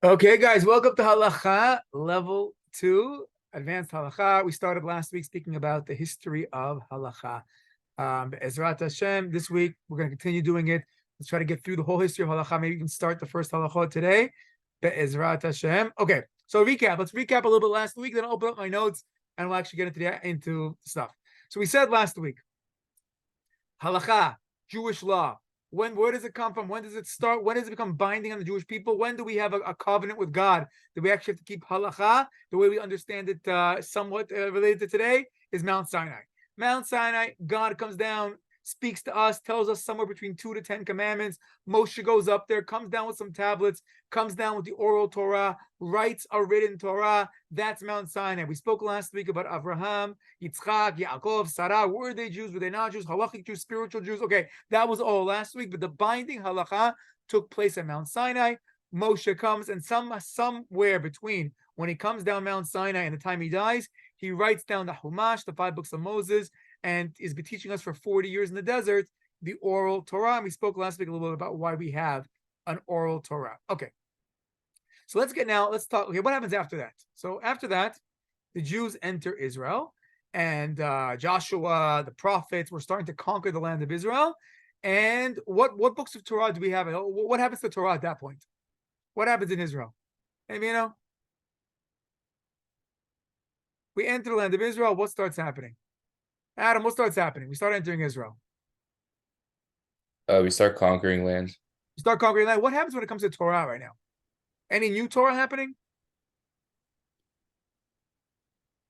Okay, guys, welcome to Halacha level 2, advanced Halacha. We started last week speaking about the history of Halacha. Ezrat Hashem, this week we're going to continue doing it. Let's try to get through the whole history of Halacha. Maybe we can start the first Halacha today. Ezrat Hashem. Okay, so recap. Let's recap a little bit last week, then I'll open up my notes and we'll actually get into stuff. So we said last week, Halacha, Jewish law. Where does it come from? When does it start? When does it become binding on the Jewish people? When do we have a covenant with God? Do we actually have to keep halacha? The way we understand it, somewhat related to today, is Mount Sinai. Mount Sinai, God comes down, speaks to us, tells us somewhere between 2 to 10 commandments. Moshe goes up there, comes down with some tablets, comes down with the oral Torah, writes a written Torah. That's Mount Sinai. We spoke last week about Abraham, Yitzchak, Yaakov, Sarah. Were they Jews? Were they not Jews? Halachic Jews, spiritual Jews. Okay, that was all last week. But the binding halacha took place at Mount Sinai. Moshe comes, and somewhere between when he comes down Mount Sinai and the time he dies, he writes down the Chumash, the 5 books of Moses, and is teaching us for 40 years in the desert the oral Torah. And we spoke last week a little bit about why we have an oral Torah. Okay, so let's talk. Okay, what happens after that? So after that, the Jews enter Israel, and Joshua, the prophets, were starting to conquer the land of Israel. And what books of Torah do we have? What happens to Torah at that point? What happens in Israel? Maybe you know. We enter the land of Israel. What starts happening? Adam, what starts happening? We start entering Israel. We start conquering land. We start conquering land. What happens when it comes to Torah right now? Any new Torah happening?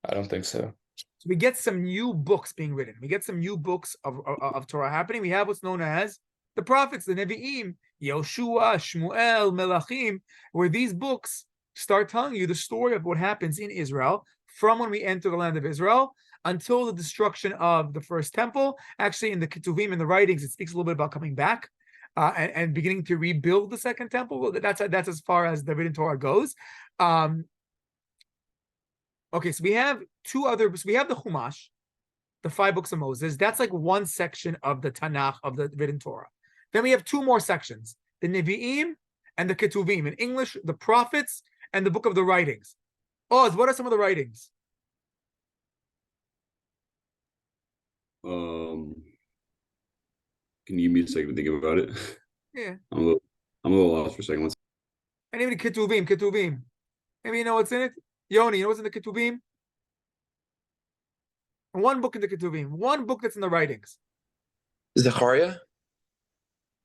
I don't think so. So we get some new books being written. We get some new books of Torah happening. We have what's known as the prophets, the Nevi'im, Yoshua, Shmuel, Melachim, where these books start telling you the story of what happens in Israel from when we enter the land of Israel until the destruction of the first temple. Actually, in the Ketuvim, in the writings, it speaks a little bit about coming back and beginning to rebuild the second temple. That's as far as the written Torah goes. Okay, so we have two other. So we have the Chumash, the 5 books of Moses. That's like one section of the Tanakh, of the written Torah. Then we have 2 more sections, the Nevi'im and the Ketuvim. In English, the prophets and the book of the writings. Oz, what are some of the writings? Can you give me a second to think about it? Yeah. I'm a little lost for a second. Anybody Ketuvim. Maybe you know what's in it? Yoni, you know what's in the Ketuvim? One book in the Ketuvim. One book that's in the writings. Zechariah?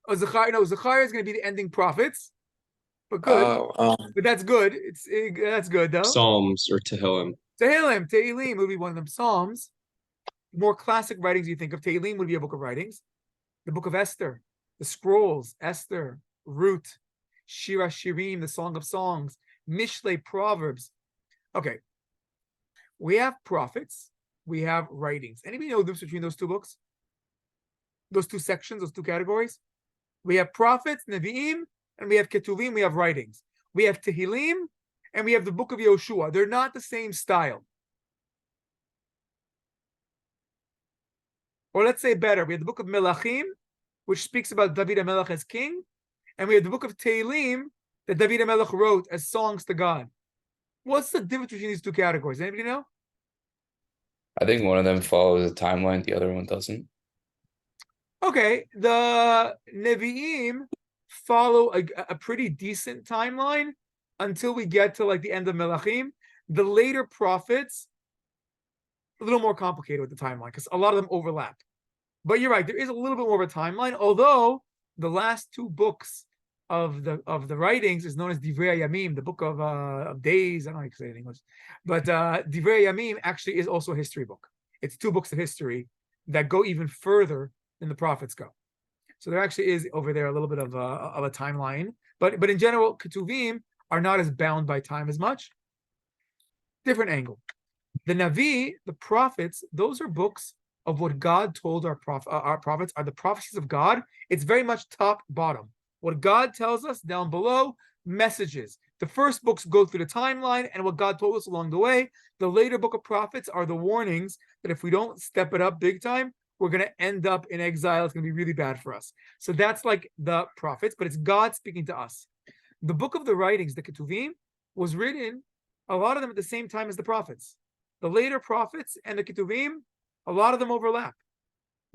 Oh, Zechariah is going to be the ending prophets. But good. But that's good. That's good though. Psalms or Tehillim. Tehillim would be one of them. Psalms. More classic writings you think of. Tehillim would be a book of writings. The book of Esther, the scrolls, Esther, Ruth, Shira Shirim, the Song of Songs, Mishlei, Proverbs. Okay. We have prophets. We have writings. Anybody know the difference between those 2 books? Those 2 sections, those 2 categories? We have prophets, Nevi'im, and we have Ketuvim, we have writings. We have Tehillim, and we have the book of Yoshua. They're not the same style. Or let's say better, we have the book of Melachim, which speaks about David HaMelech as king, and we have the book of Tehillim that David HaMelech wrote as songs to God. What's the difference between these 2 categories? Anybody know? I think one of them follows a timeline, the other one doesn't. Okay, the Nevi'im follow a pretty decent timeline until we get to like the end of Melachim. The later prophets, a little more complicated with the timeline because a lot of them overlap. But you're right, there is a little bit more of a timeline, although the last 2 books of the writings is known as Divrei Yamim, the book of days. I don't know how to say it in English, but Divrei Yamim actually is also a history book. It's 2 books of history that go even further than the prophets go. So there actually is over there a little bit of a timeline, but in general, Ketuvim are not as bound by time as much. Different angle. The Navi, the prophets, those are books of what God told our prophets, are the prophecies of God. It's very much top bottom. What God tells us down below, messages. The first books go through the timeline and what God told us along the way. The later book of prophets are the warnings that if we don't step it up big time, we're going to end up in exile. It's going to be really bad for us. So that's like the prophets, but it's God speaking to us. The book of the writings, the Ketuvim, was written, a lot of them at the same time as the prophets. The later prophets and the Ketuvim, a lot of them overlap.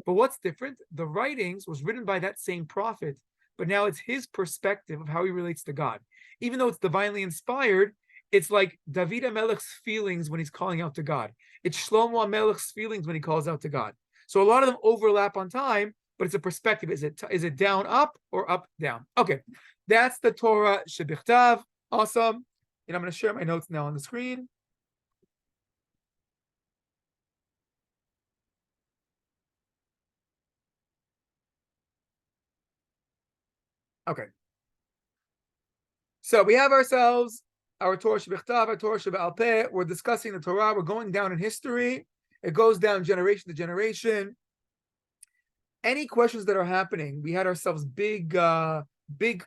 But what's different? The writings was written by that same prophet, but now it's his perspective of how he relates to God. Even though it's divinely inspired, it's like David HaMelech's feelings when he's calling out to God. It's Shlomo HaMelech's feelings when he calls out to God. So a lot of them overlap on time, but it's a perspective. Is it down, up, or up, down? Okay, that's the Torah Shebichtav. Awesome. And I'm going to share my notes now on the screen. Okay. So we have ourselves our Torah Shebichtav, our Torah Sheba'al Peh. We're discussing the Torah. We're going down in history. It goes down generation to generation. Any questions that are happening, we had ourselves big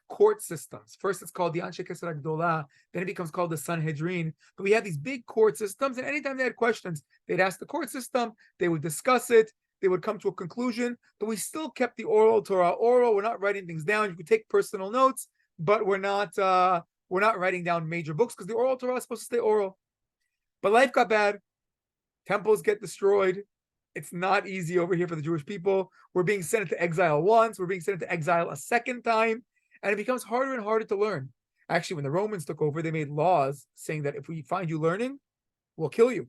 court systems. First, it's called the Anshe Kesar Gdolah. Then it becomes called the Sanhedrin. But we had these big court systems, and anytime they had questions, they'd ask the court system. They would discuss it. They would come to a conclusion. But we still kept the oral Torah oral. We're not writing things down. You could take personal notes, but we're not writing down major books because the oral Torah is supposed to stay oral. But life got bad. Temples get destroyed. It's not easy over here for the Jewish people. We're being sent into exile once. We're being sent into exile a second time. And it becomes harder and harder to learn. Actually, when the Romans took over, they made laws saying that if we find you learning, we'll kill you.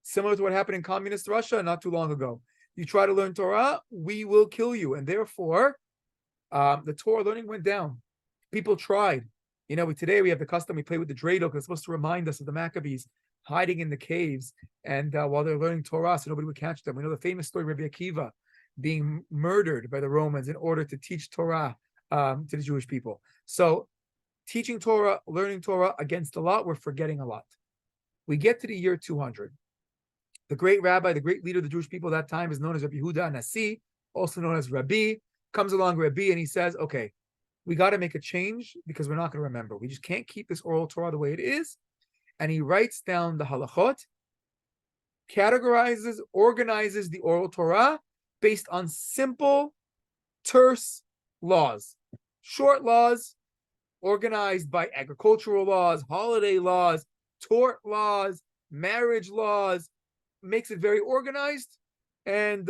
Similar to what happened in communist Russia not too long ago. You try to learn Torah, we will kill you. And therefore, the Torah learning went down. People tried. You know, today we have the custom, we play with the dreidel because it's supposed to remind us of the Maccabees hiding in the caves and while they're learning Torah so nobody would catch them. We know the famous story of Rabbi Akiva being murdered by the Romans in order to teach Torah to the Jewish people. So teaching Torah, learning Torah against a lot, we're forgetting a lot. We get to the year 200. The great rabbi, the great leader of the Jewish people at that time is known as Rabbi Yehuda Nasi, also known as Rabbi. Comes along Rabbi and he says, okay, we got to make a change because we're not going to remember. We just can't keep this oral Torah the way it is. And he writes down the halachot, categorizes, organizes the oral Torah based on simple, terse laws. Short laws, organized by agricultural laws, holiday laws, tort laws, marriage laws, makes it very organized. And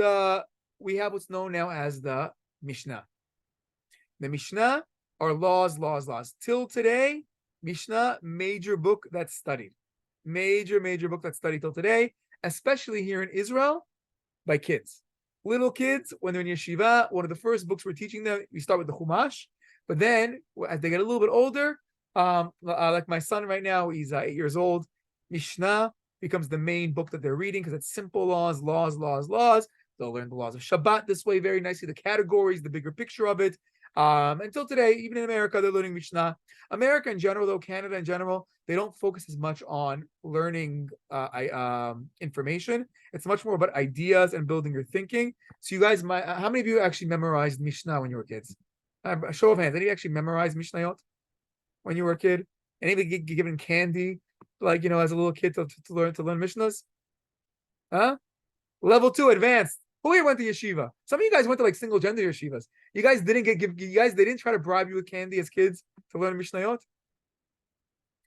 we have what's known now as the Mishnah. The Mishnah are laws. Till today, Mishnah, major book that's studied. Major book that's studied till today, especially here in Israel, by kids. Little kids, when they're in yeshiva, one of the first books we're teaching them, we start with the Chumash, but then as they get a little bit older, like my son right now, he's 8 years old, Mishnah becomes the main book that they're reading because it's simple laws. They'll learn the laws of Shabbat this way very nicely, the categories, the bigger picture of it. Until today, even in America, they're learning Mishnah. America in general, though, Canada in general, they don't focus as much on learning information. It's much more about ideas and building your thinking. So you guys, how many of you actually memorized Mishnah when you were kids? A show of hands. Did you actually memorize Mishnayot when you were a kid? Anybody get given candy, like, as a little kid to learn Mishnahs? Huh? Level 2, advanced. Who here went to yeshiva? Some of you guys went to like single gender yeshivas. You guys didn't they didn't try to bribe you with candy as kids to learn Mishnayot?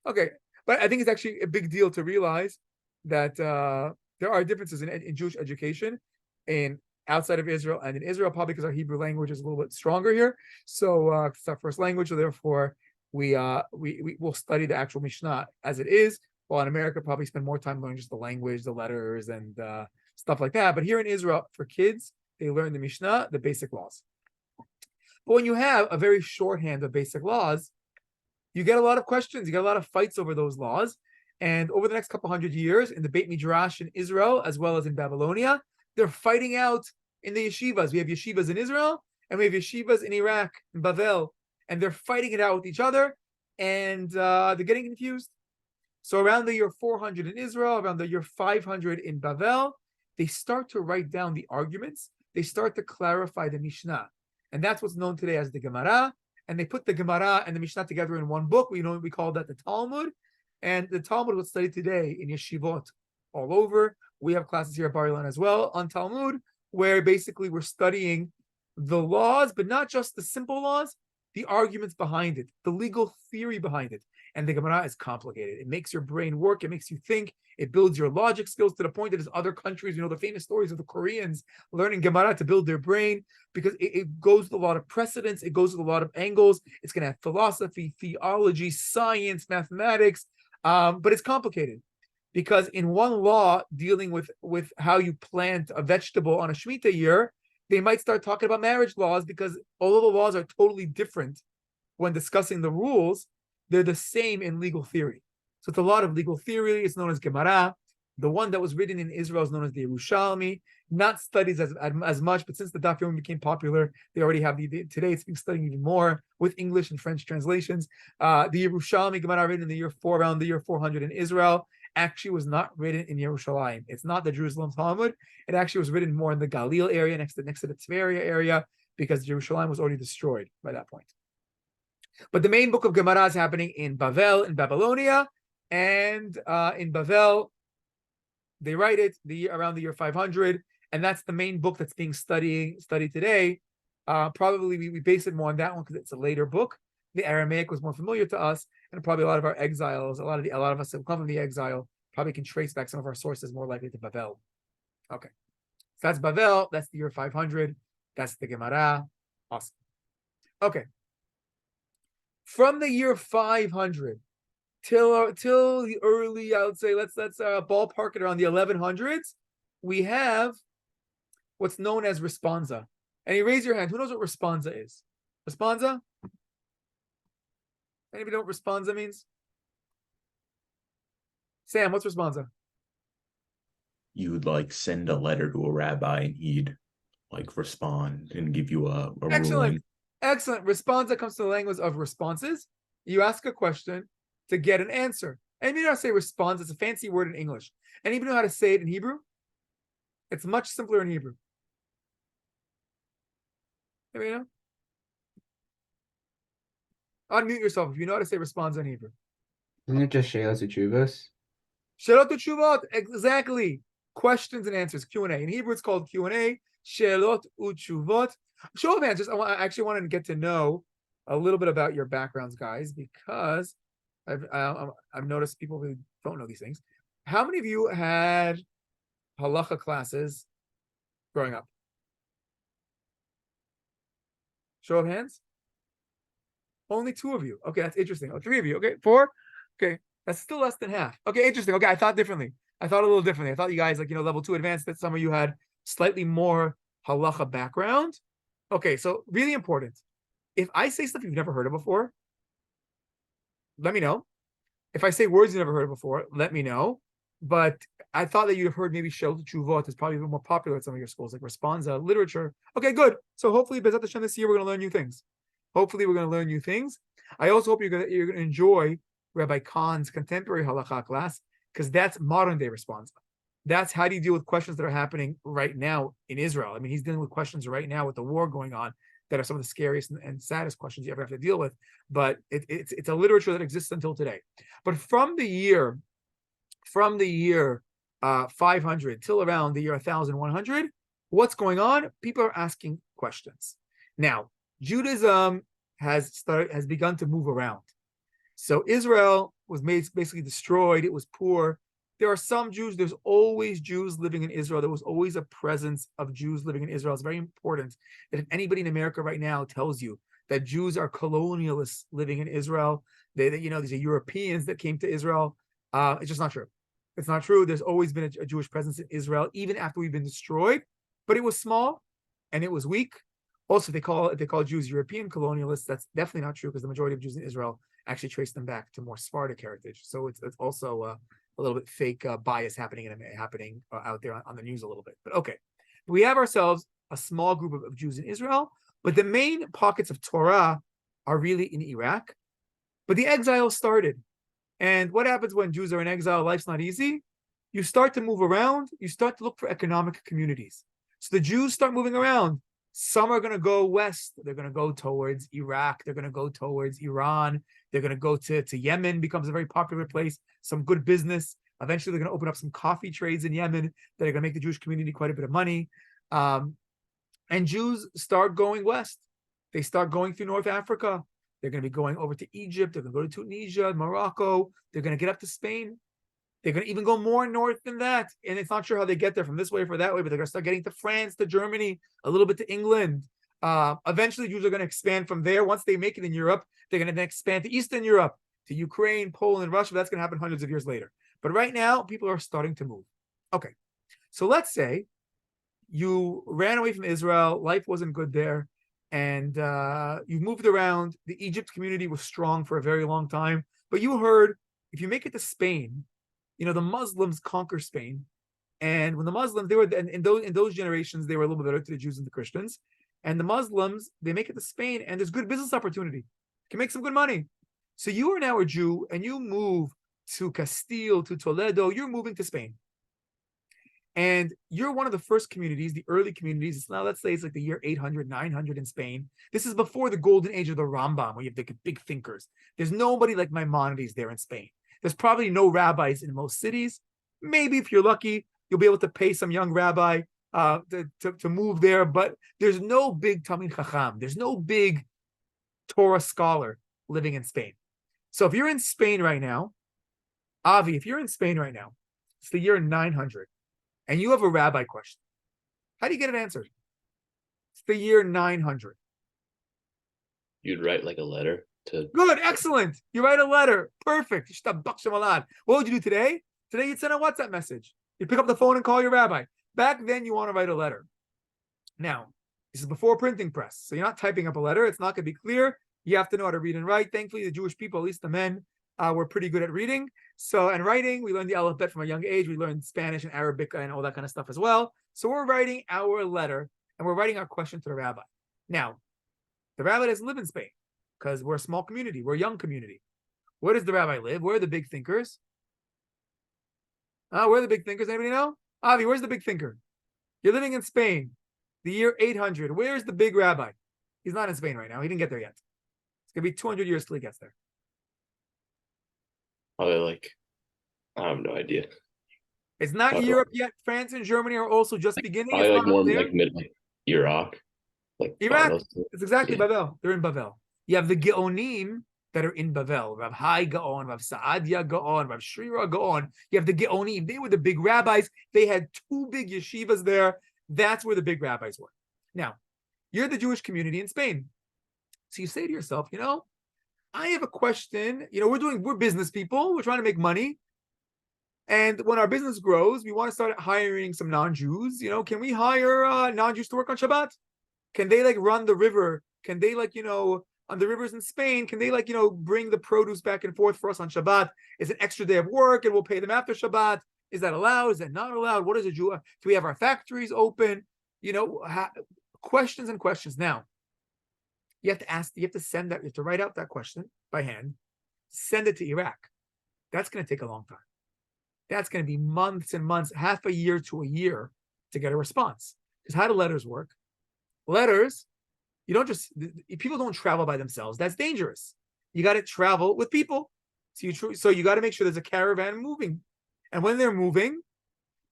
Okay, but I think it's actually a big deal to realize that there are differences in Jewish education in outside of Israel and in Israel, probably because our Hebrew language is a little bit stronger here. So it's our first language, so therefore we will study the actual Mishnah as it is, while in America probably spend more time learning just the language, the letters, and stuff like that. But here in Israel, for kids, they learn the Mishnah, the basic laws. But when you have a very shorthand of basic laws, you get a lot of questions. You get a lot of fights over those laws. And over the next couple hundred years, in the Beit Midrash in Israel, as well as in Babylonia, they're fighting out in the yeshivas. We have yeshivas in Israel, and we have yeshivas in Iraq, in Bavel. And they're fighting it out with each other, and they're getting confused. So around the year 400 in Israel, around the year 500 in Bavel, they start to write down the arguments. They start to clarify the Mishnah. And that's what's known today as the Gemara. And they put the Gemara and the Mishnah together in one book. We call that the Talmud. And the Talmud was studied today in yeshivot all over. We have classes here at Bar Ilan as well on Talmud, where basically we're studying the laws, but not just the simple laws, the arguments behind it, the legal theory behind it. And the Gemara is complicated. It makes your brain work. It makes you think. It builds your logic skills to the point that there's other countries, the famous stories of the Koreans learning Gemara to build their brain, because it goes with a lot of precedents. It goes with a lot of angles. It's going to have philosophy, theology, science, mathematics, but it's complicated. Because in one law dealing with how you plant a vegetable on a Shemitah year, they might start talking about marriage laws, because although the laws are totally different when discussing the rules, they're the same in legal theory. So it's a lot of legal theory. It's known as Gemara. The one that was written in Israel is known as the Yerushalmi. Not studied as much, but since the Daf Yomi became popular, they already have today it's being studied even more with English and French translations. The Yerushalmi Gemara, written in the year around the year 400 in Israel, actually was not written in Yerushalayim. It's not the Jerusalem Talmud. It actually was written more in the Galil area, next to the Tveria area, because Jerusalem was already destroyed by that point. But the main book of Gemara is happening in Bavel, in Babylonia, and in Bavel, they write it around the year 500, and that's the main book that's being studied today. Probably we base it more on that one because it's a later book. The Aramaic was more familiar to us, and probably a lot of our exiles, a lot of us have come from the exile, probably can trace back some of our sources more likely to Bavel. Okay, so that's Bavel. That's the year 500. That's the Gemara. Awesome. Okay. From the year 500 till the early, I would say, let's ballpark it around the 1100s, we have what's known as responsa. And you raise your hand. Who knows what responsa is? Responsa? Anybody know what responsa means? Sam, what's responsa? You would send a letter to a rabbi and he'd respond and give you a ruling. Excellent. Responsa comes from the language of responses. You ask a question to get an answer. Anybody know how to say response? It's a fancy word in English. Anybody know how to say it in Hebrew? It's much simpler in Hebrew. Anybody know? Unmute yourself if you know how to say response in Hebrew. Isn't it just She'elas Utshuvos? She'elot Utshuvot, exactly. Questions and answers, Q&A. In Hebrew, it's called Q&A. She'elot Utshuvot. Show of hands. I actually wanted to get to know a little bit about your backgrounds, guys, because I've noticed people who don't know these things. How many of you had halacha classes growing up? Show of hands. Only 2 of you. Okay, that's interesting. Oh, 3 of you. Okay, 4. Okay, that's still less than half. Okay, interesting. Okay, I thought differently. I thought a little differently. I thought you guys, level 2 advanced, that some of you had slightly more halacha background. Okay, so really important. If I say stuff you've never heard of before, let me know. If I say words you've never heard of before, let me know. But I thought that you'd have heard maybe She'elot Utshuvot is probably a bit more popular at some of your schools, like responsa, literature. Okay, good. So hopefully, Bezat Hashem, this year we're going to learn new things. Hopefully, we're going to learn new things. I also hope you're going to enjoy Rabbi Khan's contemporary halacha class, because that's modern day responsa. That's how do you deal with questions that are happening right now in Israel. I mean, he's dealing with questions right now with the war going on that are some of the scariest and saddest questions you ever have to deal with. But it's a literature that exists until today. But from the year 500 till around the year 1100, what's going on? People are asking questions. Now, Judaism has begun to move around. So Israel was basically destroyed. It was poor. There are some Jews. There's always Jews living in Israel. There was always a presence of Jews living in Israel. It's very important that if anybody in America right now tells you that Jews are colonialists living in Israel, these are Europeans that came to Israel, it's just not true. It's not true. There's always been a Jewish presence in Israel, even after we've been destroyed, but it was small and it was weak. Also, if they call Jews European colonialists, that's definitely not true, because the majority of Jews in Israel actually trace them back to more Sephardic heritage. So it's also a little bit fake bias happening out there on the news a little bit. But okay, we have ourselves a small group of Jews in Israel, but the main pockets of Torah are really in Iraq. But the exile started. And what happens when Jews are in exile? Life's not easy. You start to move around. You start to look for economic communities. So the Jews start moving around. Some are going to go west. They're going to go towards Iraq. They're going to go towards Iran. They're going to go to Yemen, becomes a very popular place. Some good business. Eventually, they're going to open up some coffee trades in Yemen that are going to make the Jewish community quite a bit of money. And Jews start going west. they start going through North Africa. They're going to be going over to Egypt. They're going to go to Tunisia, Morocco. They're going to get up to Spain. They're going to even go more north than that. And it's not sure how they get there from this way or that way, but they're going to start getting to France, to Germany, a little bit to England. Eventually, Jews are going to expand from there. Once they make it in Europe, they're going to then expand to Eastern Europe, to Ukraine, Poland, Russia. That's going to happen hundreds of years later. But right now, people are starting to move. Okay. So let's say you ran away from Israel. Life wasn't good there. And you moved around. The Egypt community was strong for a very long time. But you heard, if you make it to Spain, the Muslims conquer Spain. And when the Muslims, they were in those generations, they were a little bit better to the Jews and the Christians. And the Muslims, they make it to Spain, and there's good business opportunity. You can make some good money. So you are now a Jew, and you move to Castile, to Toledo. You're moving to Spain. And you're one of the first communities, the early communities. It's now, let's say it's like the year 800, 900 in Spain. This is before the golden age of the Rambam, where you have the big thinkers. There's nobody like Maimonides there in Spain. There's probably no rabbis in most cities. Maybe if you're lucky, you'll be able to pay some young rabbi to move there. But there's no big Talmid Chacham. There's no big Torah scholar living in Spain. So if you're in Spain right now, Avi, if you're in Spain right now, it's the year 900. And you have a rabbi question. How do you get it answered? It's the year 900. You'd write like a letter to. Good, excellent. You write a letter. Perfect. What would you do today? Today you'd send a WhatsApp message. You pick up the phone and call your rabbi. Back then you want to write a letter. Now, this is before printing press. So you're not typing up a letter. It's not going to be clear. You have to know how to read and write. Thankfully, the Jewish people, at least the men, were pretty good at reading. So, and writing, we learned the alphabet from a young age. We learned Spanish and Arabic and all that kind of stuff as well. So we're writing our letter and we're writing our question to the rabbi. Now, the rabbi doesn't live in Spain because we're a small community. We're a young community. Where does the rabbi live? Where are the big thinkers? Where are the big thinkers? Anybody know? Avi, where's the big thinker? You're living in Spain, the year 800. Where's the big rabbi? He's not in Spain right now. He didn't get there yet. It's going to be 200 years till he gets there. Probably like, I have no idea. It's not Probably Europe yet. France and Germany are also just beginning. Probably It's like not more there. like mid like Iraq. Like Iraq. those- It's exactly Yeah. Bavel. They're in Bavel. You have the Geonim that are in Bavel. Rav Hai Gaon, Rav Saadia Gaon, Rav Shrira Gaon. You have the Geonim. They were the big rabbis. They had two big yeshivas there. That's where the big rabbis were. Now, you're the Jewish community in Spain. So you say to yourself, I have a question. We're business people. We're trying to make money. And when our business grows, we want to start hiring some non-Jews. Can we hire non-Jews to work on Shabbat? Can they run the river? Can they on the rivers in Spain? Can they bring the produce back and forth for us on Shabbat? It's an extra day of work and we'll pay them after Shabbat. Is that allowed? Is that not allowed? What is a Jew? Do we have our factories open? Questions and questions. Now, you have to write out that question by hand, send it to Iraq. That's going to take a long time. That's going to be months and months, half a year to a year to get a response. Because how do letters work? Letters, people don't travel by themselves. That's dangerous. You got to travel with people. So you got to make sure there's a caravan moving. And when they're moving,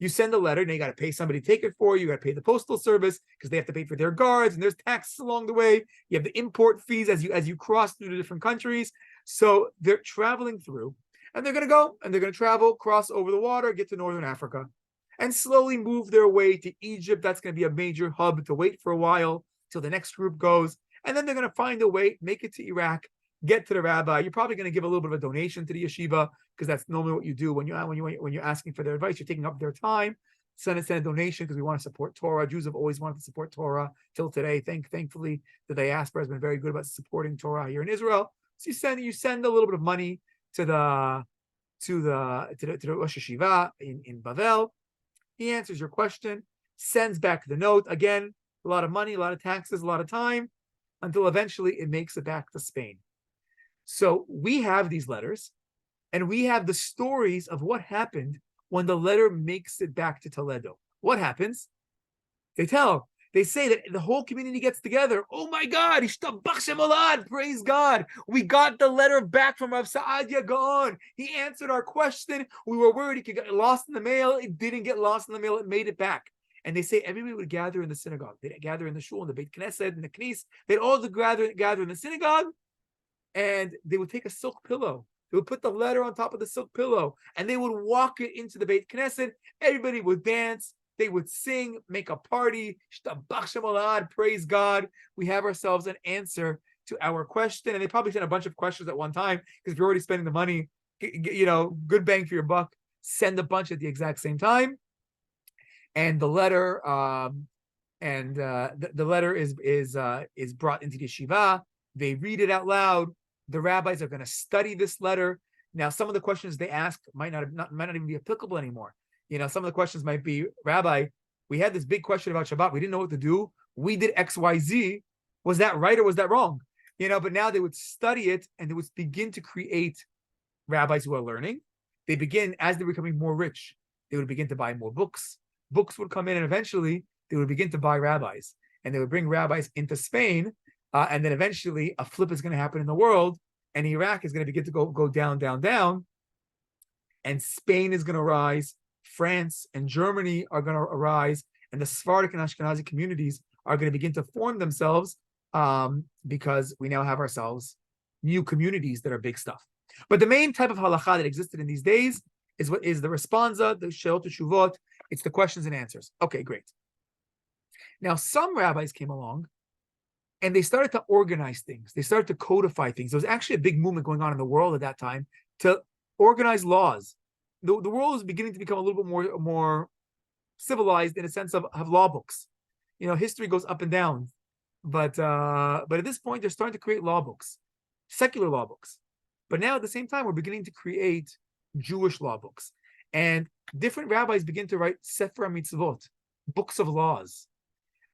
you send a letter, and you got to pay somebody to take it for you. You got to pay the postal service because they have to pay for their guards, and there's taxes along the way. You have the import fees as you cross through the different countries. So they're traveling through, and they're going to go, and they're going to travel, cross over the water, get to Northern Africa, and slowly move their way to Egypt. That's going to be a major hub to wait for a while till the next group goes. And then they're going to find a way, make it to Iraq, get to the rabbi. You're probably going to give a little bit of a donation to the yeshiva because that's normally what you do when you're asking for their advice. You're taking up their time. Send a donation because we want to support Torah. Jews have always wanted to support Torah till today. Thankfully, the diaspora has been very good about supporting Torah here in Israel. So you send a little bit of money to the Rosh Yeshiva in Bavel. He answers your question, sends back the note. Again, a lot of money, a lot of taxes, a lot of time, until eventually it makes it back to Spain. So we have these letters, and we have the stories of what happened when the letter makes it back to Toledo. What happens? They say that the whole community gets together. Oh my God, praise God. We got the letter back from Rav Saadia Gaon. He answered our question. We were worried it could get lost in the mail. It didn't get lost in the mail. It made it back. And they say everybody would gather in the synagogue. They'd gather in the shul, in the Beit Knesset, in the Knis. They'd all gather in the synagogue, and they would take a silk pillow. They would put the letter on top of the silk pillow, and they would walk it into the Beit Knesset. Everybody would dance. They would sing, make a party. Shtabach Shem Olad, praise God. We have ourselves an answer to our question. And they probably sent a bunch of questions at one time, because if you're already spending the money, good bang for your buck, send a bunch at the exact same time. And the letter, the letter is brought into the yeshiva. They read it out loud. The rabbis are going to study this letter. Now, some of the questions they ask might not even be applicable anymore. Some of the questions might be, Rabbi, we had this big question about Shabbat. We didn't know what to do. We did X, Y, Z. Was that right or was that wrong? But now they would study it, and they would begin to create rabbis who are learning. They begin, as they're becoming more rich, they would begin to buy more books. Books would come in, and eventually they would begin to buy rabbis, and they would bring rabbis into Spain, and then eventually a flip is going to happen in the world, and Iraq is going to begin to go down, down, down, and Spain is going to rise, France and Germany are going to arise, and the Sephardic and Ashkenazi communities are going to begin to form themselves, because we now have ourselves new communities that are big stuff. But the main type of halacha that existed in these days is what is the responsa, the she'ot shuvot. It's the questions and answers. Okay, great. Now, some rabbis came along and they started to organize things. They started to codify things. There was actually a big movement going on in the world at that time to organize laws. The world was beginning to become a little bit more civilized in a sense of have law books. History goes up and down. But at this point, they're starting to create law books, secular law books. But now at the same time, we're beginning to create Jewish law books. And different rabbis begin to write Sefer Mitzvot, books of laws.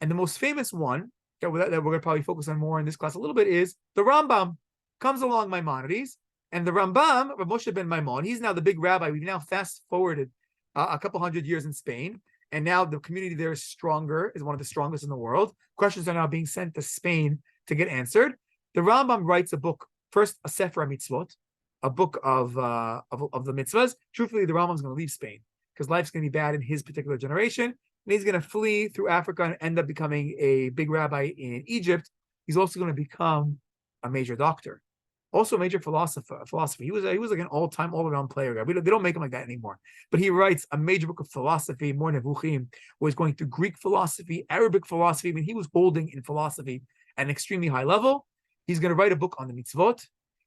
And the most famous one that we're going to probably focus on more in this class a little bit is the Rambam. Comes along Maimonides, and the Rambam, Rav Moshe ben Maimon, he's now the big rabbi. We've now fast forwarded a couple hundred years in Spain, and now the community there is stronger, is one of the strongest in the world. Questions are now being sent to Spain to get answered. The Rambam writes a book, first a Sefer Mitzvot, a book of the mitzvahs. Truthfully, the Rambam's going to leave Spain because life's going to be bad in his particular generation, and he's going to flee through Africa and end up becoming a big rabbi in Egypt. He's also going to become a major doctor, also a major philosopher. He was like an all-around player guy. They don't make him like that anymore. But he writes a major book of philosophy, more Nevuchim, where he's going through Greek philosophy, Arabic philosophy. I mean, he was holding in philosophy at an extremely high level. He's going to write a book on the mitzvot.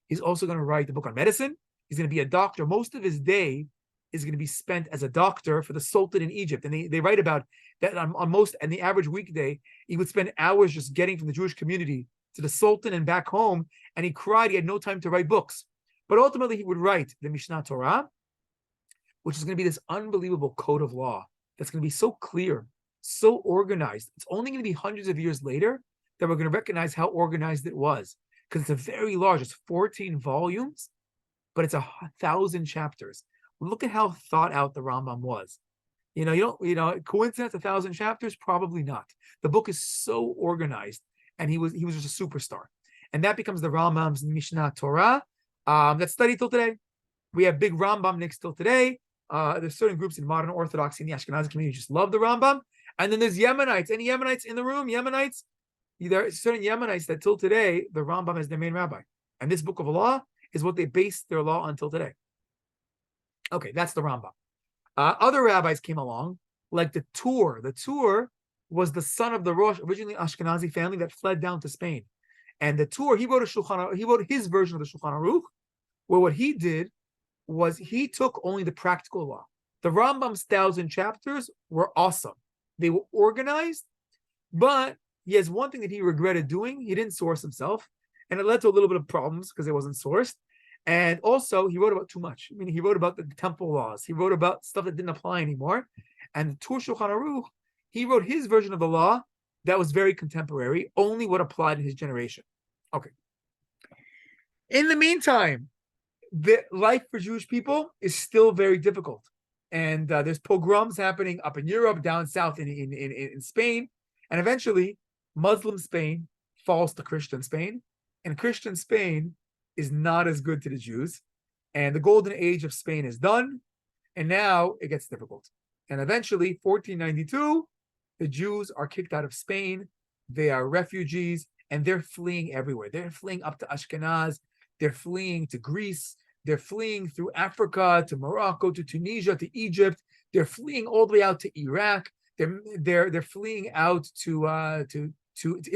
He's also going to write a book on medicine. He's going to be a doctor. Most of his day is going to be spent as a doctor for the Sultan in Egypt. And they write about that and the average weekday, he would spend hours just getting from the Jewish community to the Sultan and back home. And he cried. He had no time to write books. But ultimately, he would write the Mishnah Torah, which is going to be this unbelievable code of law that's going to be so clear, so organized. It's only going to be hundreds of years later that we're going to recognize how organized it was. Because it's a very large, it's 14 volumes, but it's 1,000 chapters. Look at how thought out the Rambam was. Coincidence, 1,000 chapters? Probably not. The book is so organized, and he was just a superstar. And that becomes the Rambam's Mishnah Torah. That's studied till today. We have big Rambam nicks till today. There's certain groups in modern Orthodoxy in the Ashkenazi community who just love the Rambam. And then there's Yemenites. Any Yemenites in the room? Yemenites? There are certain Yemenites that till today, the Rambam is their main rabbi. And this book of law is what they base their law on till today. Okay, that's the Rambam. Other rabbis came along, like the Tur. The Tur was the son of the Rosh, originally Ashkenazi family that fled down to Spain. And the Tur, he wrote his version of the Shulchan Aruch, where what he did was he took only the practical law. The Rambam's 1,000 chapters were awesome. They were organized, but he has one thing that he regretted doing. He didn't source himself, and it led to a little bit of problems because it wasn't sourced. And also, he wrote about too much. I mean, he wrote about the temple laws. He wrote about stuff that didn't apply anymore. And the Tur Shulchan Aruch, he wrote his version of the law that was very contemporary, only what applied in his generation. Okay. In the meantime, the life for Jewish people is still very difficult. And there's pogroms happening up in Europe, down south in Spain. And eventually, Muslim Spain falls to Christian Spain. And Christian Spain is not as good to the Jews. And the golden age of Spain is done. And now it gets difficult. And eventually, 1492, the Jews are kicked out of Spain. They are refugees, and they're fleeing everywhere. They're fleeing up to Ashkenaz. They're fleeing to Greece. They're fleeing through Africa to Morocco to Tunisia to Egypt. They're fleeing all the way out to Iraq. They're fleeing out to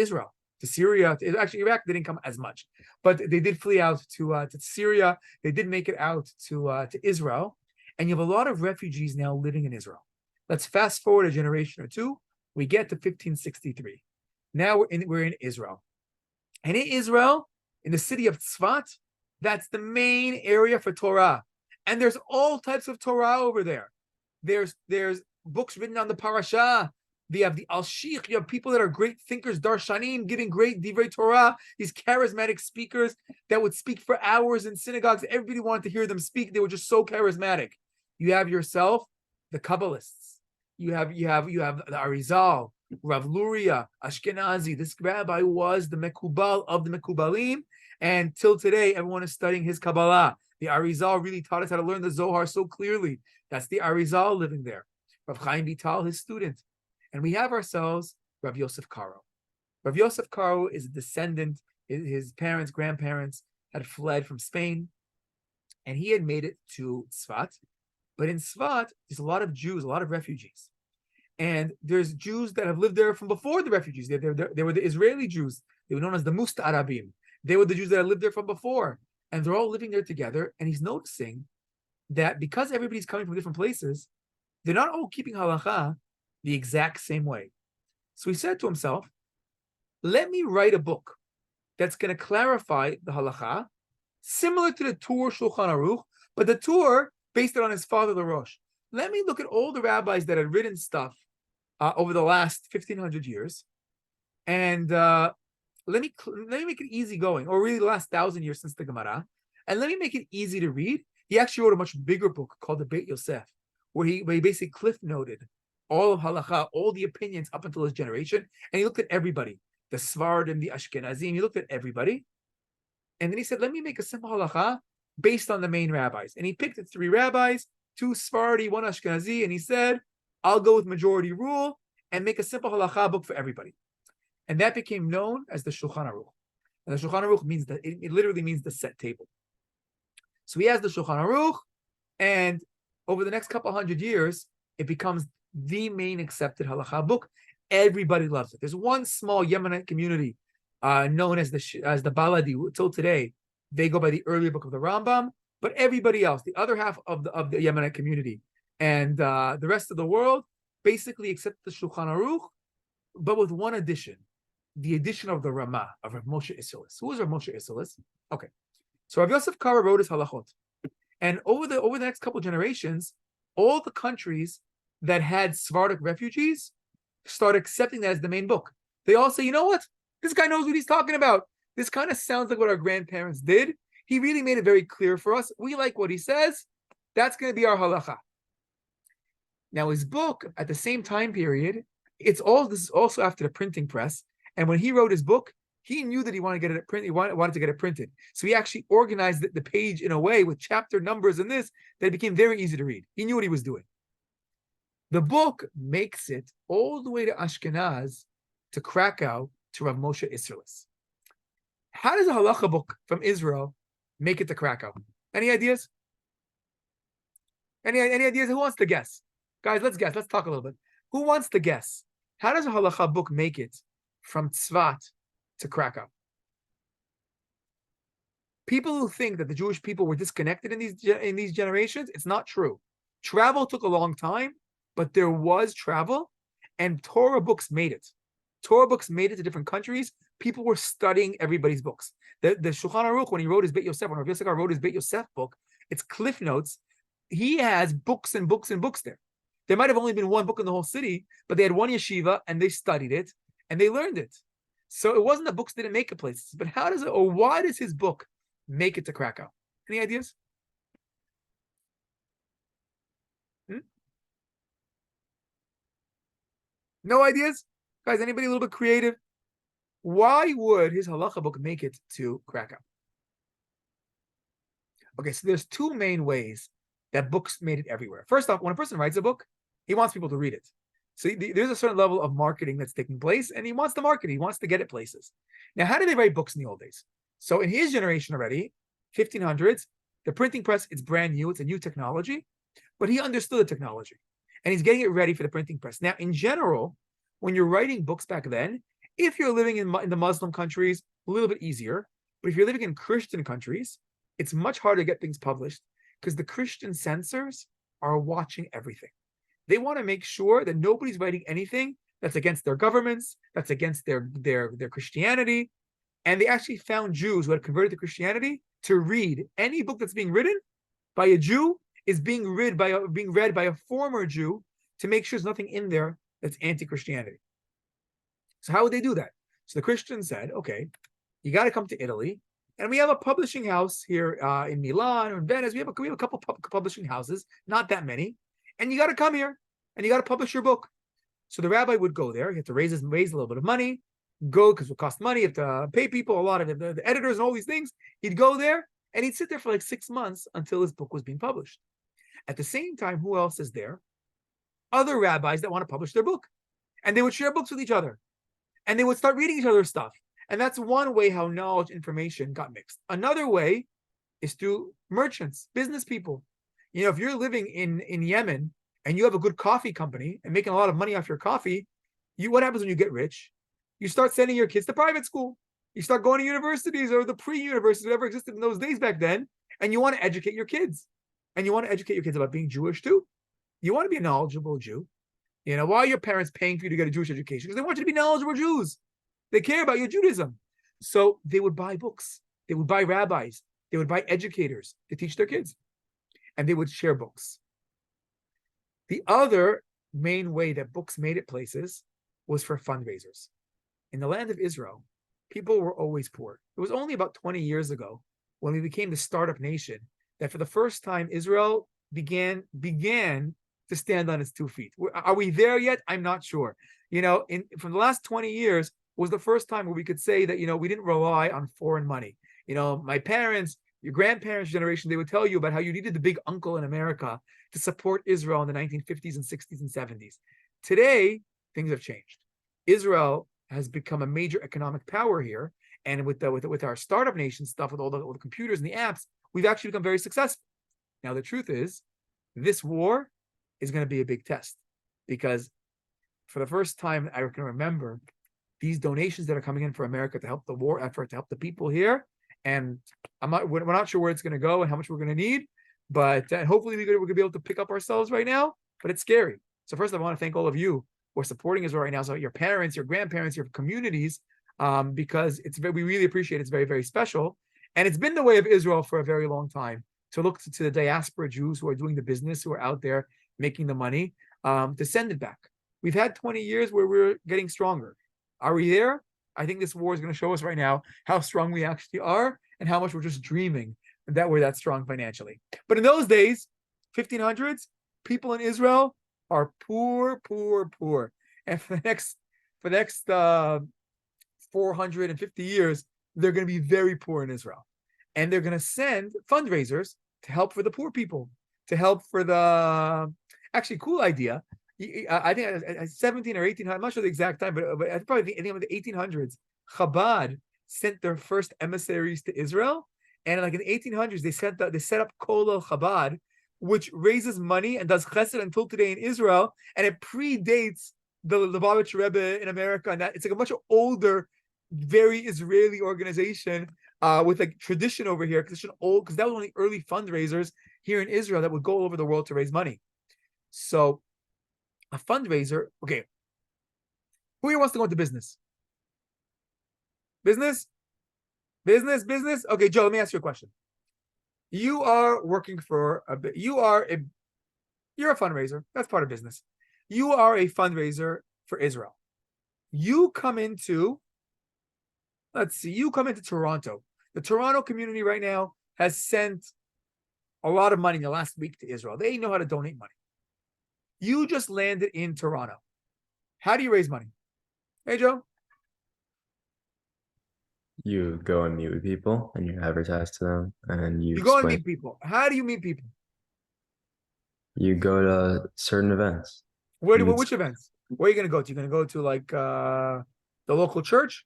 Israel, to Syria. Actually, Iraq didn't come as much, but they did flee out to Syria. They did make it out to Israel, and you have a lot of refugees now living in Israel. Let's fast forward a generation or two. We get to 1563. Now we're in Israel, and in Israel, in the city of Tzfat, that's the main area for Torah, and there's all types of Torah over there. There's books written on the parasha. You have the Al-Shikh. You have people that are great thinkers, darshanim, giving great divrei Torah. These charismatic speakers that would speak for hours in synagogues. Everybody wanted to hear them speak. They were just so charismatic. You have yourself the Kabbalists. You have the Arizal, Rav Luria, Ashkenazi. This rabbi was the Mekubal of the Mekubalim, and till today, everyone is studying his Kabbalah. The Arizal really taught us how to learn the Zohar so clearly. That's the Arizal living there. Rav Chaim Vital, his student. And we have ourselves Rav Yosef Karo. Rav Yosef Karo is a descendant. His parents, grandparents had fled from Spain, and he had made it to Tzfat. But in Tzfat, there's a lot of Jews, a lot of refugees. And there's Jews that have lived there from before the refugees. They were the Israeli Jews. They were known as the Musta'arabim. They were the Jews that had lived there from before. And they're all living there together. And he's noticing that because everybody's coming from different places, they're not all keeping halacha the exact same way. So he said to himself, let me write a book that's going to clarify the halacha, similar to the Tur Shulchan Aruch, but the Tur based it on his father, the Rosh. Let me look at all the rabbis that had written stuff over the last 1,500 years, and let me make it easy going, or really the last 1,000 years since the Gemara, and let me make it easy to read. He actually wrote a much bigger book called the Beit Yosef, where he basically cliff noted all of halacha, all the opinions up until his generation, and he looked at everybody, the Svardim, the Ashkenazim, he looked at everybody, and then he said, let me make a simple halacha based on the main rabbis. And he picked 3 rabbis, 2 Sephardi, 1 Ashkenazi, and he said, I'll go with majority rule and make a simple halacha book for everybody. And that became known as the Shulchan Aruch. And the Shulchan Aruch means that it literally means the set table. So he has the Shulchan Aruch, and over the next couple hundred years, it becomes the main accepted halacha book. Everybody loves it. There's one small Yemenite community known as the Baladi till today. They go by the earlier book of the Rambam, but everybody else, the other half of the Yemenite community and the rest of the world, basically accept the Shulchan Aruch, but with one addition, the addition of the Ramah, of Rav Moshe Isserles. Who is Rav Moshe Isserles? Okay, so Rav Yosef Karo wrote his halachot, and over the next couple generations, all the countries that had Sephardic refugees start accepting that as the main book. They all say, you know what? This guy knows what he's talking about. This kind of sounds like what our grandparents did. He really made it very clear for us. We like what he says. That's going to be our halacha. Now, his book, at the same time period, this is also after the printing press. And when he wrote his book, he knew that he wanted to get it printed. He wanted to get it printed. So he actually organized the page in a way with chapter numbers and this that it became very easy to read. He knew what he was doing. The book makes it all the way to Ashkenaz, to Krakow, to Rav Moshe Isserles. How does a halacha book from Israel make it to Krakow? Any ideas? Any ideas? Who wants to guess? Guys, let's guess. Let's talk a little bit. Who wants to guess? How does a halacha book make it from Tzfat to Krakow? People who think that the Jewish people were disconnected in these generations, it's not true. Travel took a long time, but there was travel, and Torah books made it. Torah books made it to different countries. People were studying everybody's books. The Shulchan Aruch, when he wrote his Beit Yosef, when Rav Yosef wrote his Beit Yosef book, it's cliff notes. He has books and books and books there. There might have only been one book in the whole city, but they had one yeshiva and they studied it and they learned it. So it wasn't that books didn't make it places, but why does his book make it to Krakow? Any ideas? No ideas? Guys, anybody a little bit creative? Why would his halacha book make it to Krakow? Okay, so there's 2 main ways that books made it everywhere. First off, when a person writes a book, he wants people to read it. So there's a certain level of marketing that's taking place, and he wants to market. He wants to get it places. Now, how did they write books in the old days? So in his generation already, 1500s, the printing press, it's brand new. It's a new technology, but he understood the technology, and he's getting it ready for the printing press. Now, in general, when you're writing books back then, if you're living in the Muslim countries, a little bit easier. But if you're living in Christian countries, it's much harder to get things published because the Christian censors are watching everything. They want to make sure that nobody's writing anything that's against their governments, that's against their Christianity. And they actually found Jews who had converted to Christianity to read any book that's being written by a Jew is being read by a former Jew to make sure there's nothing in there that's anti-Christianity. So how would they do that? So the Christians said, okay, you got to come to Italy, and we have a publishing house here in Milan or in Venice. We have a couple publishing houses, not that many, and you got to come here and you got to publish your book. So the rabbi would go there. He had to raise a little bit of money, go because it would cost money. You have to pay people a lot of the editors and all these things. He'd go there and he'd sit there for like 6 months until his book was being published. At the same time, who else is there? Other rabbis that want to publish their book, and they would share books with each other, and they would start reading each other's stuff. And that's one way how knowledge, information got mixed. Another way is through merchants, business people. You know, if you're living in Yemen and you have a good coffee company and making a lot of money off your coffee, what happens when you get rich? You start sending your kids to private school. You start going to universities or the pre-universities, whatever existed in those days back then, and you want to educate your kids. And you want to educate your kids about being Jewish too. You want to be a knowledgeable Jew. You know, why are your parents paying for you to get a Jewish education? Because they want you to be knowledgeable Jews. They care about your Judaism. So they would buy books. They would buy rabbis. They would buy educators to teach their kids. And they would share books. The other main way that books made it places was for fundraisers. In the land of Israel, people were always poor. It was only about 20 years ago when we became the startup nation that for the first time Israel began to stand on its 2 feet. Are we there yet? I'm not sure. You know, from the last 20 years was the first time where we could say that, you know, we didn't rely on foreign money. You know, my parents, your grandparents' generation, they would tell you about how you needed the big uncle in America to support Israel in the 1950s and 60s and 70s. Today, things have changed. Israel has become a major economic power here. And with our startup nation stuff, with all the computers and the apps, we've actually become very successful. Now, the truth is, this war is going to be a big test because for the first time I can remember, these donations that are coming in for America to help the war effort, to help the people here, and we're not sure where it's going to go and how much we're going to need, but hopefully we're going to be able to pick up ourselves right now, but it's scary. So first I want to thank all of you who are supporting Israel right now, so your parents, your grandparents, your communities, because we really appreciate it. It's very, very special. And it's been the way of Israel for a very long time to look to the diaspora Jews who are doing the business, who are out there making the money, to send it back. We've had 20 years where we're getting stronger. Are we there? I think this war is going to show us right now how strong we actually are and how much we're just dreaming that we're that strong financially. But in those days, 1500s, people in Israel are poor, poor, poor. And for the next 450 years, they're going to be very poor in Israel. And they're going to send fundraisers to help for the poor people, to help for the, actually, cool idea. I think 17 or 18, I'm not sure the exact time, but I probably think in the 1800s, Chabad sent their first emissaries to Israel. And like in the 1800s, they set up Kol El Chabad, which raises money and does chesed until today in Israel. And it predates the Lubavitch Rebbe in America. And that it's like a much older, very Israeli organization with like tradition over here. Because that was one of the early fundraisers here in Israel that would go all over the world to raise money. So a fundraiser, okay. Who here wants to go into business? Business? Okay, Joe, let me ask you a question. You are working for you're a fundraiser. That's part of business. You are a fundraiser for Israel. You come into Toronto. The Toronto community right now has sent a lot of money in the last week to Israel. They know how to donate money. You just landed in Toronto. How do you raise money? Hey, Joe? You go and meet with people and you advertise to them and you go and explain. meet people. How do you meet people? You go to certain events. Which Meet- events? Where are you going to go to? You're going to go to like the local church?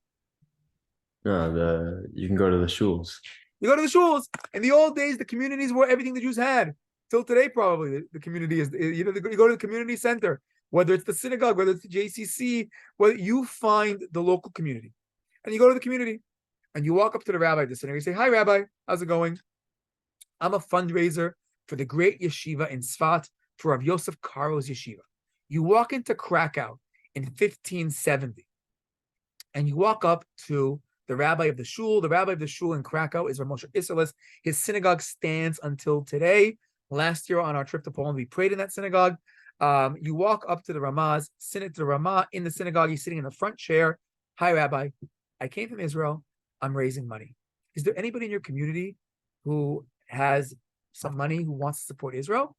No, you can go to the shuls. You go to the shuls. In the old days, the communities were everything the Jews had. Till today, probably the community is, you go to the community center, whether it's the synagogue, whether it's the JCC, whether you find the local community, and you go to the community, and you walk up to the rabbi of the synagogue. You say, "Hi, Rabbi, how's it going? I'm a fundraiser for the great yeshiva in Sfat for Rav Yosef Karo's yeshiva." You walk into Krakow in 1570, and you walk up to the rabbi of the shul. The rabbi of the shul in Krakow is Rav Moshe Isserles. His synagogue stands until today. Last year on our trip to Poland, we prayed in that synagogue. You walk up to the Ramaz, sit at the Ramah in the synagogue. He's sitting in the front chair. "Hi, Rabbi. I came from Israel. I'm raising money. Is there anybody in your community who has some money who wants to support Israel?"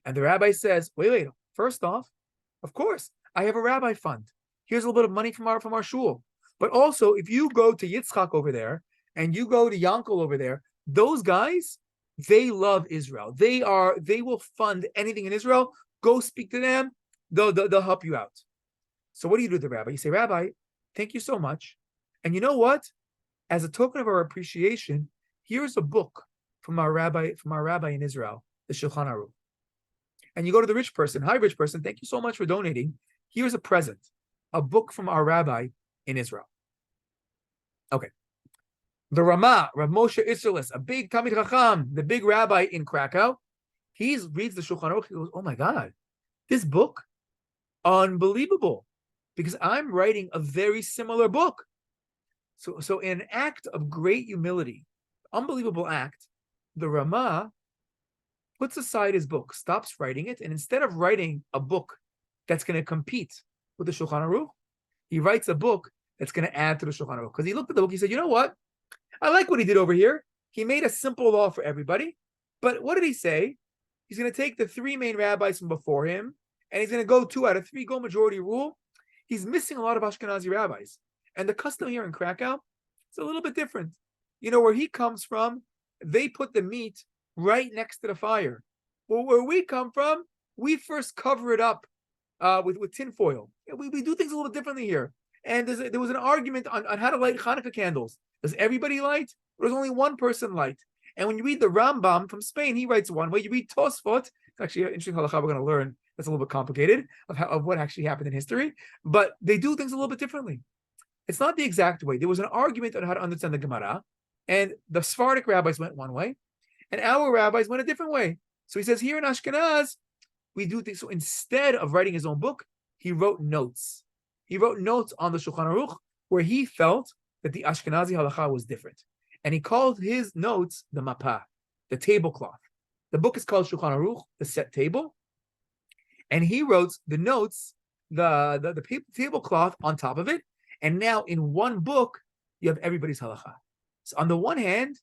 And the rabbi says, wait. First off, of course, I have a rabbi fund. Here's a little bit of money from our shul. But also, if you go to Yitzchak over there and you go to Yankel over there, those guys, they love Israel. They will fund anything in Israel. Go speak to them. They'll help you out. So what do you do to the rabbi? You say, "Rabbi, thank you so much. And you know what? As a token of our appreciation, here's a book from our rabbi in Israel, the Shulchan Aruch." And you go to the rich person. "Hi, rich person. Thank you so much for donating. Here's a present, a book from our rabbi in Israel." Okay. The Ramah, Rav Moshe Isserles, a big Talmid Chacham, the big rabbi in Krakow, he reads the Shulchan Aruch. He goes, "Oh my God, this book, unbelievable, because I'm writing a very similar book." So in an act of great humility, unbelievable act, the Ramah puts aside his book, stops writing it, and instead of writing a book that's going to compete with the Shulchan Aruch, he writes a book that's going to add to the Shulchan Aruch. Because he looked at the book, he said, "You know what? I like what he did over here. He made a simple law for everybody. But what did he say? He's going to take the three main rabbis from before him, and he's going to go 2 out of 3, go majority rule. He's missing a lot of Ashkenazi rabbis. And the custom here in Krakow, it's a little bit different. Where he comes from, they put the meat right next to the fire. Well, where we come from, we first cover it up with tinfoil. We do things a little differently here. And there was an argument on how to light Hanukkah candles. Does everybody light? Or does only one person light? And when you read the Rambam from Spain, he writes one way. You read Tosfot, it's actually an interesting halacha we're going to learn. That's a little bit complicated of what actually happened in history. But they do things a little bit differently. It's not the exact way. There was an argument on how to understand the Gemara, and the Sephardic rabbis went one way, and our rabbis went a different way. So he says here in Ashkenaz, we do things. So instead of writing his own book, he wrote notes. He wrote notes on the Shulchan Aruch where he felt that the Ashkenazi halacha was different. And he called his notes the mapah, the tablecloth. The book is called Shulchan Aruch, the set table. And he wrote the notes, the tablecloth on top of it. And now in one book, you have everybody's halacha. So on the one hand,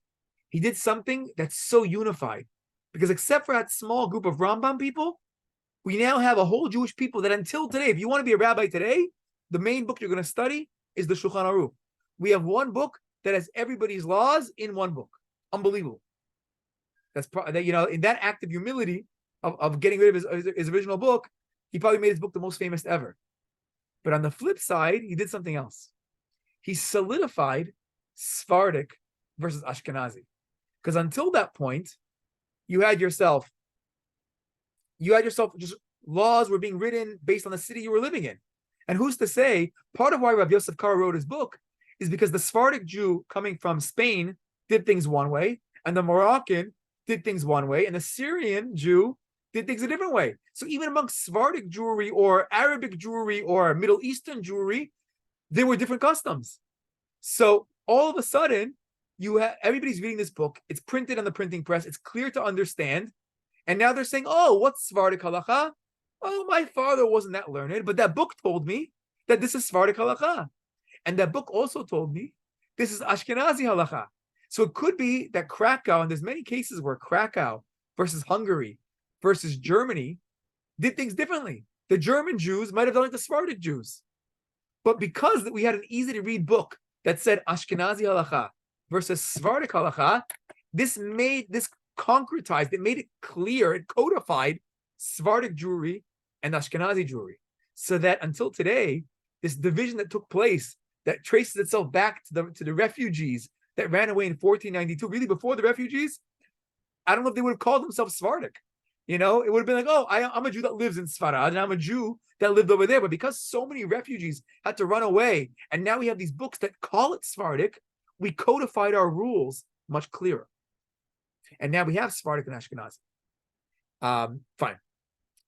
he did something that's so unified. Because except for that small group of Rambam people, we now have a whole Jewish people that until today, if you want to be a rabbi today, the main book you're going to study is the Shulchan Aruch. We have one book that has everybody's laws in one book. Unbelievable. That's in that act of humility of getting rid of his original book, he probably made his book the most famous ever. But on the flip side, he did something else. He solidified Sephardic versus Ashkenazi. Because until that point, you had yourself just laws were being written based on the city you were living in. And who's to say, part of why Rav Yosef Karo wrote his book is because the Sephardic Jew coming from Spain did things one way, and the Moroccan did things one way, and the Syrian Jew did things a different way. So even amongst Sephardic Jewry or Arabic Jewry or Middle Eastern Jewry, there were different customs. So all of a sudden, everybody's reading this book. It's printed on the printing press. It's clear to understand. And now they're saying, "Oh, what's Sephardic halacha? Oh, my father wasn't that learned, but that book told me that this is Sephardic halacha. And that book also told me this is Ashkenazi halacha." So it could be that Krakow, and there's many cases where Krakow versus Hungary versus Germany did things differently. The German Jews might have done like the Sephardic Jews. But because we had an easy to read book that said Ashkenazi halacha versus Sephardic halacha, this concretized, it made it clear, it codified Sephardic Jewry and Ashkenazi Jewry. So that until today, this division that took place that traces itself back to the refugees that ran away in 1492, really before the refugees, I don't know if they would have called themselves Sephardic. It would have been like, oh, I'm a Jew that lives in Sfarad, and I'm a Jew that lived over there. But because so many refugees had to run away, and now we have these books that call it Sephardic, we codified our rules much clearer. And now we have Sephardic and Ashkenazi. Fine.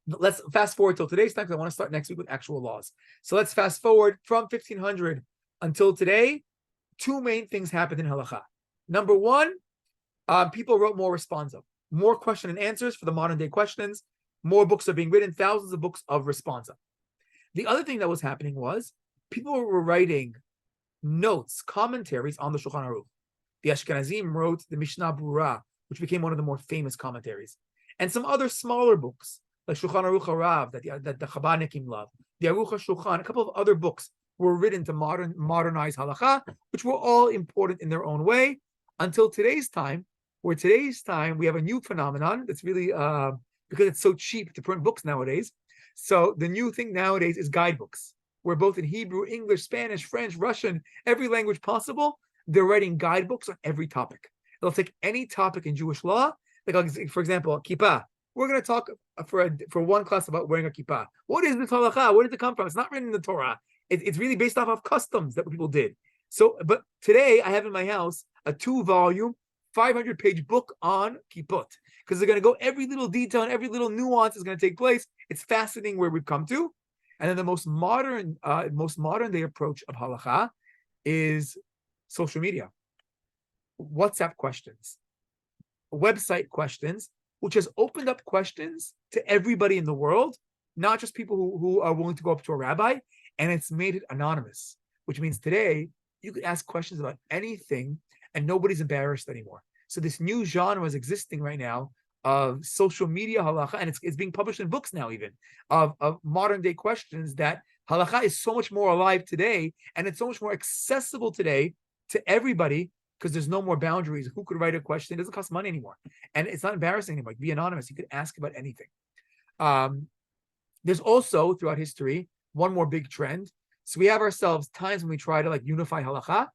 Let's fast forward till today's time, because I want to start next week with actual laws. So let's fast forward from 1500 until today. Two main things happened in Halacha. Number one, people wrote more responsa, more question and answers for the modern day questions. More books are being written, thousands of books of responsa. The other thing that was happening was people were writing notes, commentaries on the Shulchan Aruch. The Ashkenazim wrote the Mishnah Brura, which became one of the more famous commentaries, and some other smaller books like Shulchan Aruch Harav that the Chabadnikim love, the Aruch HaShulchan, a couple of other books were written to modernize Halacha, which were all important in their own way, until today's time, where today's time we have a new phenomenon that's really because it's so cheap to print books nowadays. So the new thing nowadays is guidebooks, where both in Hebrew, English, Spanish, French, Russian, every language possible, they're writing guidebooks on every topic. They'll take any topic in Jewish law, like for example, kippah. We're going to talk for one class about wearing a kippah. What is the halacha? Where did it come from? It's not written in the Torah. It's really based off of customs that people did. So, but today I have in my house a 2-volume, 500-page book on kippot, because they're going to go every little detail and every little nuance is going to take place. It's fascinating where we've come to. And then the most modern day approach of halacha is social media, WhatsApp questions, website questions, which has opened up questions to everybody in the world, not just people who are willing to go up to a rabbi, and it's made it anonymous, which means today you could ask questions about anything and nobody's embarrassed anymore. So this new genre is existing right now of social media halacha, and it's being published in books now, even of modern day questions, that halacha is so much more alive today, and it's so much more accessible today to everybody, because there's no more boundaries. Who could write a question? It doesn't cost money anymore, and it's not embarrassing anymore. Be anonymous. You could ask about anything. There's also throughout history one more big trend. So we have ourselves times when we try to unify halacha.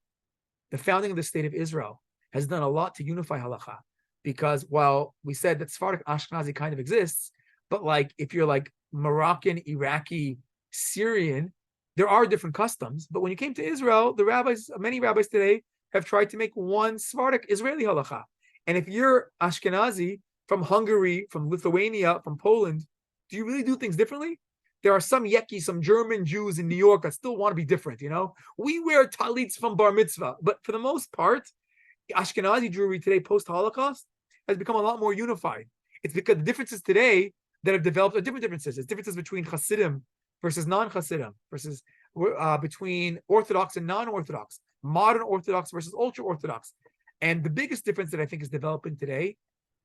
The founding of the state of Israel has done a lot to unify halacha, because while we said that Sephardic Ashkenazi kind of exists, but if you're Moroccan, Iraqi, Syrian, there are different customs. But when you came to Israel, many rabbis today have tried to make one Sephardic Israeli halacha. And if you're Ashkenazi from Hungary, from Lithuania, from Poland, do you really do things differently? There are some Yeki, some German Jews in New York that still want to be different, We wear talits from bar mitzvah. But for the most part, Ashkenazi Jewry today, post-Holocaust, has become a lot more unified. It's because the differences today that have developed are different differences. It's differences between Hasidim versus non-Hasidim, versus between Orthodox and non-Orthodox, modern Orthodox versus ultra-Orthodox. And the biggest difference that I think is developing today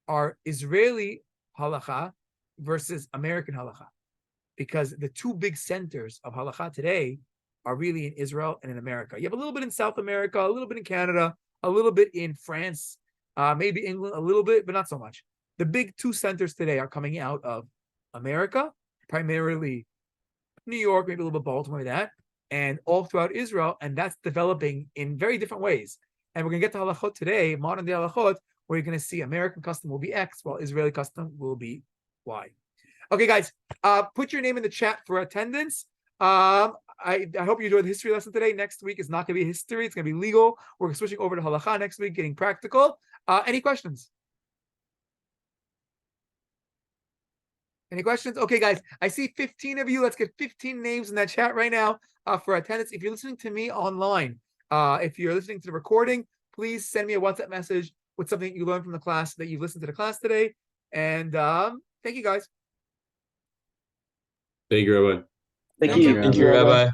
are Israeli halacha versus American halacha. Because the two big centers of halacha today are really in Israel and in America. You have a little bit in South America, a little bit in Canada, a little bit in France, maybe England, a little bit, but not so much. The big two centers today are coming out of America, primarily New York, maybe a little bit Baltimore, that, and all throughout Israel, and that's developing in very different ways. And we're going to get to halachot today, modern day halachot, where you're going to see American custom will be X, while Israeli custom will be Y. Okay, guys, put your name in the chat for attendance. I hope you enjoyed the history lesson today. Next week is not going to be history. It's going to be legal. We're switching over to halacha next week, getting practical. Any questions? Any questions? Okay, guys, I see 15 of you. Let's get 15 names in that chat right now for attendance. If you're listening to me online, if you're listening to the recording, please send me a WhatsApp message with something you learned from the class that you've listened to the class today. And thank you, guys. Thank you, Rabbi. Thank you. Rabbi.